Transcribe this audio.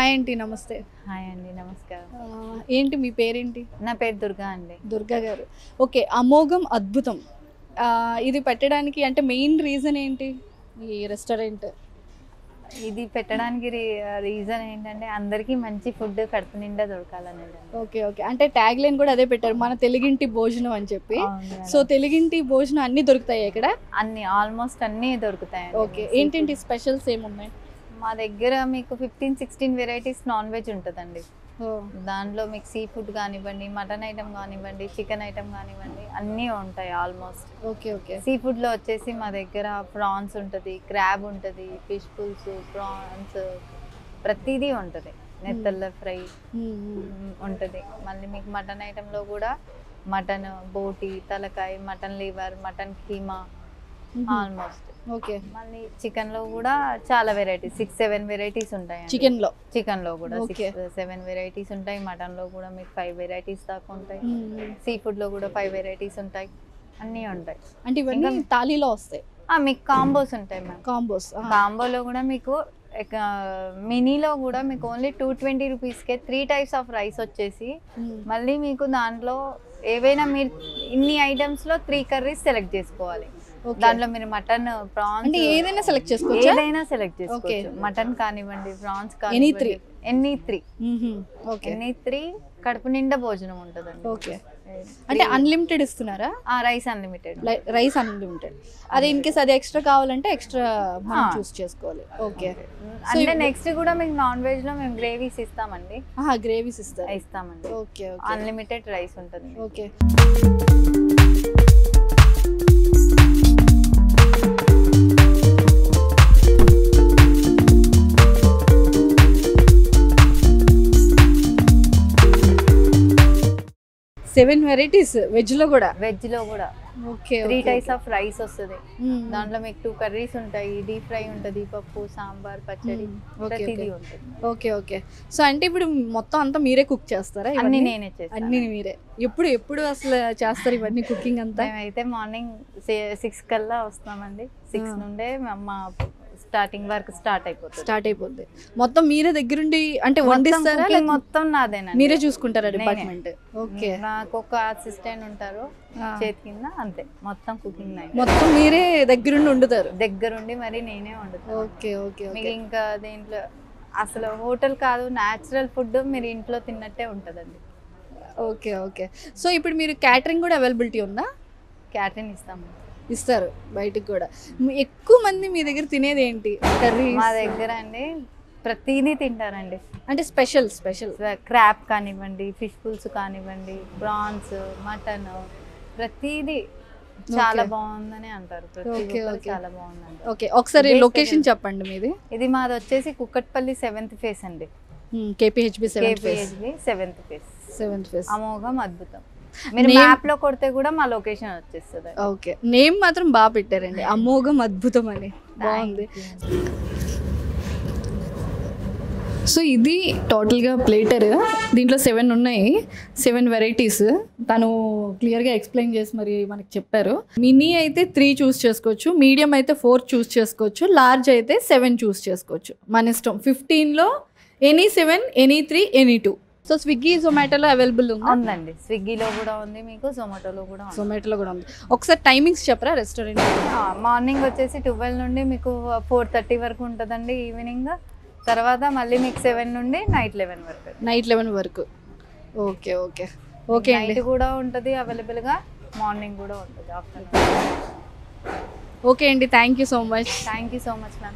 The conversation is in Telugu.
హాయ్ ఆంటీ, నమస్తే. హాయ్ అండి, నమస్కారం. ఏంటి మీ పేరేంటి? నా పేరు దుర్గా అండి. దుర్గా గారు. ఓకే, అమోఘం అద్భుతం. ఇది పెట్టడానికి అంటే మెయిన్ రీజన్ ఏంటి? ఈ రెస్టారెంట్ ఇది పెట్టడానికి రీజన్ ఏంటంటే అందరికీ మంచి ఫుడ్ కడుపు నిండా దొరకాలనేది. ఓకే ఓకే, అంటే ట్యాగ్ లైన్ కూడా అదే పెట్టారు, మన తెలుగింటి భోజనం అని చెప్పి. సో తెలుగింటి భోజనం అన్నీ దొరుకుతాయి ఇక్కడ? అన్ని ఆల్మోస్ట్ అన్నీ దొరుకుతాయి. ఓకే, ఏంటంటి స్పెషల్స్ ఏమున్నాయి? మా దగ్గర మీకు 15-16 వెరైటీస్ నాన్ వెజ్ ఉంటుందండి. దాంట్లో మీకు సీ ఫుడ్ కానివ్వండి, మటన్ ఐటమ్ కానివ్వండి, చికెన్ ఐటమ్ కానివ్వండి, అన్నీ ఉంటాయి ఆల్మోస్ట్. Okay okay. సీ ఫుడ్లో వచ్చేసి మా దగ్గర ప్రాన్స్ ఉంటుంది, క్రాబ్ ఉంటుంది, ఫిష్ పుల్స్, ప్రాన్స్, ప్రతిదీ ఉంటుంది. నెత్తళ్ళ ఫ్రై ఉంటుంది. మళ్ళీ మీకు మటన్ ఐటెంలో కూడా మటన్ బోటి, తలకాయ, mutton liver, mutton keema almost. Okay. మళ్ళీ చికెన్ లో కూడా చాలా వెరైటీస్, 6-7 వెరైటీస్ ఉంటాయి. చికెన్ లో కూడా 6-7 వెరైటీస్ ఉంటాయి. మటన్ లో కూడా మీకు 5 వెరైటీస్ దాకా ఉంటాయి. సీ ఫుడ్ లో కూడా 5 వెరైటీస్ ఉంటాయి. అన్నీ ఉంటాయి. అంటే ఇవన్నీ థాలీలో వస్తాయి? మీకు కాంబోస్ ఉంటాయి మ్యామ్. కాంబోలో కూడా మీకు మినీలో కూడా మీకు ఓన్లీ 220 రూపీస్కే 3 టైప్స్ ఆఫ్ రైస్ వచ్చేసి, మళ్ళీ మీకు దాంట్లో ఏవైనా మీరు ఇన్ని ఐటమ్స్ లో 3 కర్రీస్ సెలెక్ట్ చేసుకోవాలి. దాంట్లో మీరు మటన్, ప్రాన్స్ ఏదైనా సెలెక్ట్ చేసుకోవచ్చు. మటన్ కానివ్వండి, ప్రాన్స్ కానివ్వండి, ఎనీ త్రీ కడుపు నిండా భోజనం ఉంటుందండి. ఓకే, అంటే అన్లిమిటెడ్ ఇస్తున్నారా? Rice unlimited. Rice unlimited. అదే ఇన్ కేస్ అది ఎక్స్ట్రా కావాలంటే ఎక్స్ట్రా మనం చూస్ చేసుకోవాలి. ఓకే. అంటే నెక్స్ట్ కూడా మీకు నాన్ వెజ్ లో మేము గ్రేవీస్ ఇస్తామండి. గ్రేవీస్ ఇస్తామండి. ఓకే. అన్లిమిటెడ్ రైస్ ఉంటుంది. ఓకే. 7 వెరైటీస్ వెజ్ లో కూడా? ఓకే. 3 టైప్స్ ఆఫ్ రైస్ వస్తుంది. దాంట్లో మీకు 2 కర్రీస్ ఉంటాయి, డీప్ ఫ్రై ఉంటుంది, పప్పు, సాంబార్, పచ్చడి, ప్రతిదీ ఉంటుంది. Okay okay. సో అంటే ఇప్పుడు మొత్తం అంతా మీరే కుక్ చేస్తారా? అన్ని నేనే చేస్తాను. అన్ని మీరే? ఎప్పుడు అసలు చేస్తారు ఇవన్నీ కుకింగ్ అంతా? మేమైతే మార్నింగ్ 6 కల్లా వస్తామండి. 6 నుండే మా స్టార్టింగ్ వర్క్ స్టార్ట్ అయిపోతుంది. మొత్తం మీరే దగ్గరుండి అంటే వండిస్తారా? మొత్తం నాదేనా, మీరే చూసుకుంటారా డిపార్ట్మెంట్? ఓకే. నాకు ఒక అసిస్టెంట్ ఉంటారు చేతి కింద, అంతే. మొత్తం కుకింగ్ మొత్తం మీరే దగ్గరుండి వండుతారు? దగ్గరుండి మరి నేనే వండుతాను. Okay okay. మీకు ఇంకా దేంట్లో అసలు హోటల్ కాదు, న్యాచురల్ ఫుడ్ మీరు ఇంట్లో తిన్నట్టే ఉంటుందండి. Okay okay. సో ఇప్పుడు మీరు క్యాటరింగ్ కూడా అవైలబిలిటీ ఉందా? క్యాటరింగ్ ఇస్తారు బయటికి కూడా. ఎక్కువ మంది మీ దగ్గర తినేది ఏంటి? కర్రీ? మా దగ్గర అండి ప్రతిదీ తింటారండి. అంటే స్పెషల్ క్రాబ్ కానివ్వండి, ఫిష్ పుల్స్ కానివ్వండి, ప్రాన్స్, మటన్, ప్రతిదీ చాలా బాగుందని అంటారు. చాలా బాగుందండి. ఓకే, ఒకసారి లొకేషన్ చెప్పండి మీది. ఇది మాది వచ్చేసి కుక్కట్పల్లి 7th ఫేస్ అండి. KPHB 7th phase. అమోఘం అద్భుతం. మీరు మ్యాప్ లో కొడితే కూడా మా లొకేషన్ వచ్చేస్తుంది. ఓకే, నేమ్ మాత్రం బాగా పెట్టారండి, అమోఘం అద్భుతం అని. బాగుంది. సో ఇది టోటల్గా ప్లేటర్. దీంట్లో 7 ఉన్నాయి, 7 వెరైటీస్. తను క్లియర్గా ఎక్స్ప్లెయిన్ చేసి మరి మనకి చెప్పారు. మినీ అయితే 3 చూస్ చేసుకోవచ్చు, మీడియం అయితే 4 చూస్ చేసుకోవచ్చు, లార్జ్ అయితే 7 చూస్ చేసుకోవచ్చు. మన ఇష్టం. 15లో any 7, any 3, any 2. So Swiggy, జొమాటోలో అవైలబుల్ ఉందండి. స్విగ్గీలో కూడా ఉంది మీకు, జొమాటోలో కూడా ఉంది. ఒకసారి టైమింగ్స్ చెప్పరా రెస్టారెంట్? మార్నింగ్ వచ్చేసి 12 నుండి మీకు 4:30 వరకు ఉంటుందండి ఈవినింగ్. తర్వాత మళ్ళీ మీకు 7 నుండి నైట్ 11 వరకు. Okay okay okay. నైట్ కూడా ఉంటుంది అవైలబుల్గా, మార్నింగ్ కూడా ఉంటుంది, ఆఫ్టర్నూన్. ఓకే అండి, thank you so much. Thank you so much ma'am.